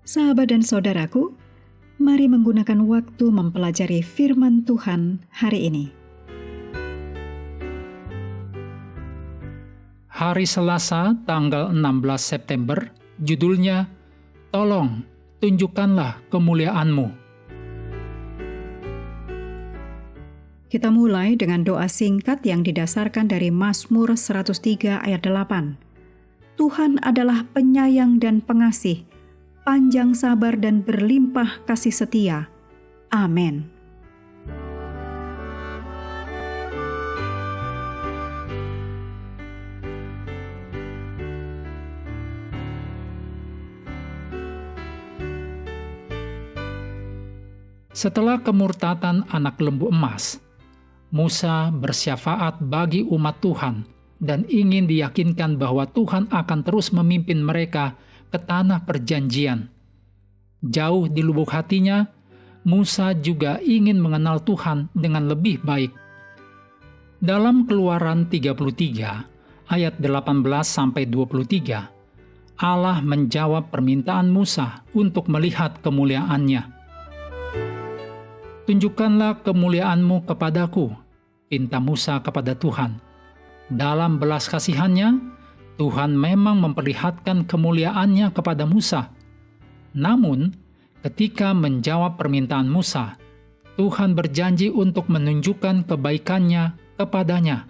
Sahabat dan saudaraku, mari menggunakan waktu mempelajari firman Tuhan hari ini. Hari Selasa, tanggal 16 September, judulnya, Tolong, tunjukkanlah kemuliaan-Mu. Kita mulai dengan doa singkat yang didasarkan dari Mazmur 103 ayat 8. Tuhan adalah penyayang dan pengasih, panjang sabar dan berlimpah kasih setia. Amin. Setelah kemurtatan anak lembu emas, Musa bersyafaat bagi umat Tuhan dan ingin diyakinkan bahwa Tuhan akan terus memimpin mereka ke tanah perjanjian. Jauh di lubuk hatinya, Musa juga ingin mengenal Tuhan dengan lebih baik. Dalam Keluaran 33 ayat 18-23, Allah menjawab permintaan Musa untuk melihat kemuliaan-Nya. Tunjukkanlah kemuliaan-Mu kepadaku, pinta Musa kepada Tuhan. Dalam belas kasihan-Nya, Tuhan memang memperlihatkan kemuliaan-Nya kepada Musa. Namun, ketika menjawab permintaan Musa, Tuhan berjanji untuk menunjukkan kebaikan-Nya kepadanya.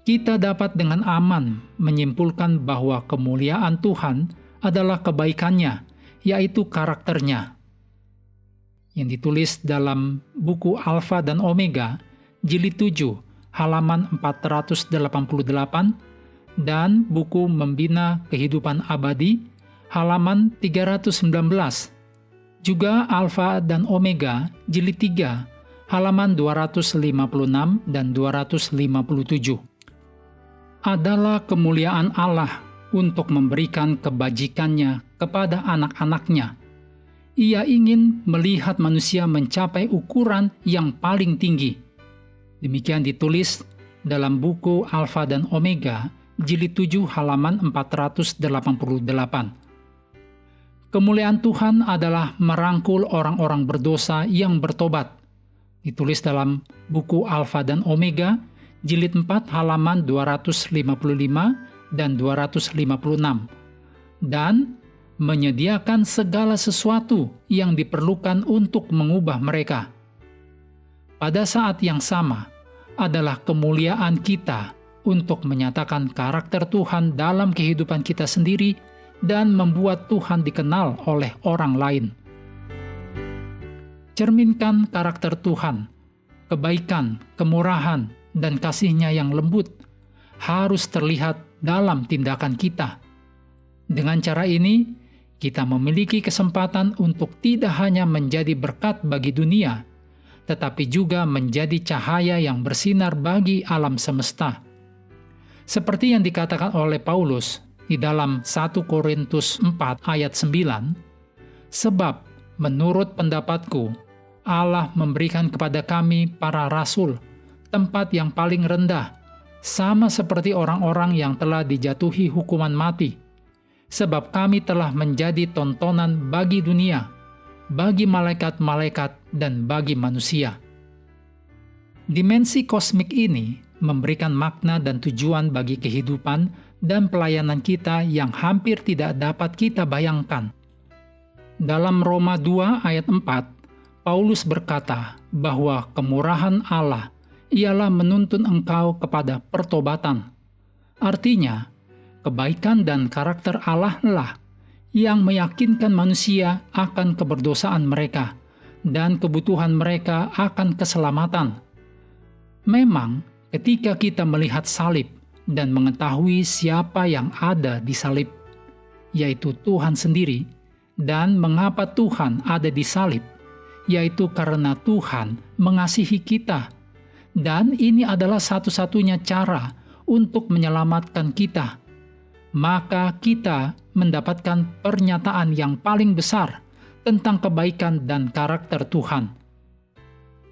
Kita dapat dengan aman menyimpulkan bahwa kemuliaan Tuhan adalah kebaikan-Nya, yaitu karakter-Nya. Yang ditulis dalam buku Alfa dan Omega, jilid 7, halaman 488, dan buku Membina Kehidupan Abadi, halaman 319. Juga Alfa dan Omega, jilid 3, halaman 256 dan 257. Adalah kemuliaan Allah untuk memberikan kebajikan-Nya kepada anak-anak-Nya. Ia ingin melihat manusia mencapai ukuran yang paling tinggi. Demikian ditulis dalam buku Alfa dan Omega, jilid 7 halaman 488. Kemuliaan Tuhan adalah merangkul orang-orang berdosa yang bertobat. Ditulis dalam buku Alfa dan Omega, jilid 4 halaman 255 dan 256. Dan menyediakan segala sesuatu yang diperlukan untuk mengubah mereka. Pada saat yang sama adalah kemuliaan kita untuk menyatakan karakter Tuhan dalam kehidupan kita sendiri dan membuat Tuhan dikenal oleh orang lain. Cerminkan karakter Tuhan, kebaikan, kemurahan, dan kasih-Nya yang lembut harus terlihat dalam tindakan kita. Dengan cara ini, kita memiliki kesempatan untuk tidak hanya menjadi berkat bagi dunia, tetapi juga menjadi cahaya yang bersinar bagi alam semesta. Seperti yang dikatakan oleh Paulus di dalam 1 Korintus 4 ayat 9, sebab menurut pendapatku, Allah memberikan kepada kami para rasul tempat yang paling rendah, sama seperti orang-orang yang telah dijatuhi hukuman mati. Sebab kami telah menjadi tontonan bagi dunia, bagi malaikat-malaikat, dan bagi manusia. Dimensi kosmik ini memberikan makna dan tujuan bagi kehidupan dan pelayanan kita yang hampir tidak dapat kita bayangkan. Dalam Roma 2 ayat 4, Paulus berkata bahwa kemurahan Allah ialah menuntun engkau kepada pertobatan. Artinya, kebaikan dan karakter Allah lah yang meyakinkan manusia akan keberdosaan mereka dan kebutuhan mereka akan keselamatan. Memang, ketika kita melihat salib dan mengetahui siapa yang ada di salib, yaitu Tuhan sendiri, dan mengapa Tuhan ada di salib, yaitu karena Tuhan mengasihi kita, dan ini adalah satu-satunya cara untuk menyelamatkan kita, maka kita mendapatkan pernyataan yang paling besar tentang kebaikan dan karakter Tuhan.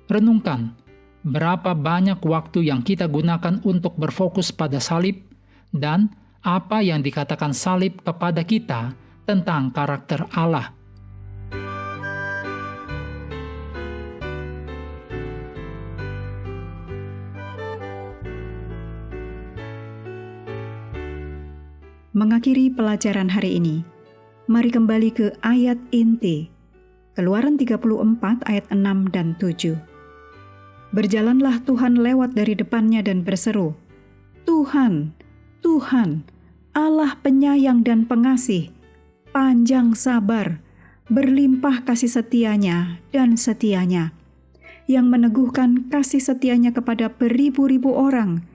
Renungkan, berapa banyak waktu yang kita gunakan untuk berfokus pada salib dan apa yang dikatakan salib kepada kita tentang karakter Allah. Mengakhiri pelajaran hari ini, mari kembali ke ayat inti, Keluaran 34 ayat 6 dan 7. Berjalanlah Tuhan lewat dari depannya dan berseru, Tuhan, Tuhan, Allah penyayang dan pengasih, panjang sabar, berlimpah kasih setianya dan setianya, yang meneguhkan kasih setianya kepada beribu-ribu orang,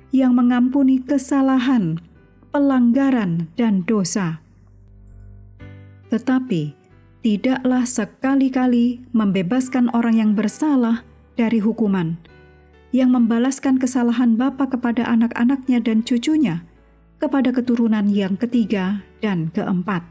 yang mengampuni kesalahan, pelanggaran, dan dosa. Tetapi tidaklah sekali-kali membebaskan orang yang bersalah dari hukuman, yang membalaskan kesalahan bapa kepada anak-anaknya dan cucunya, kepada keturunan yang ketiga dan keempat.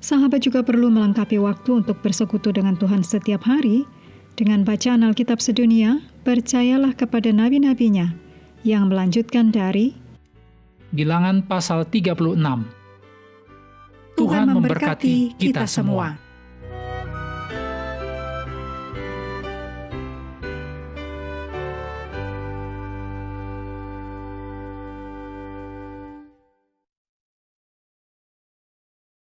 Sahabat juga perlu melengkapi waktu untuk bersekutu dengan Tuhan setiap hari dengan bacaan Alkitab sedunia. Percayalah kepada nabi-nabinya, yang melanjutkan dari Bilangan pasal 36. Tuhan memberkati kita semua.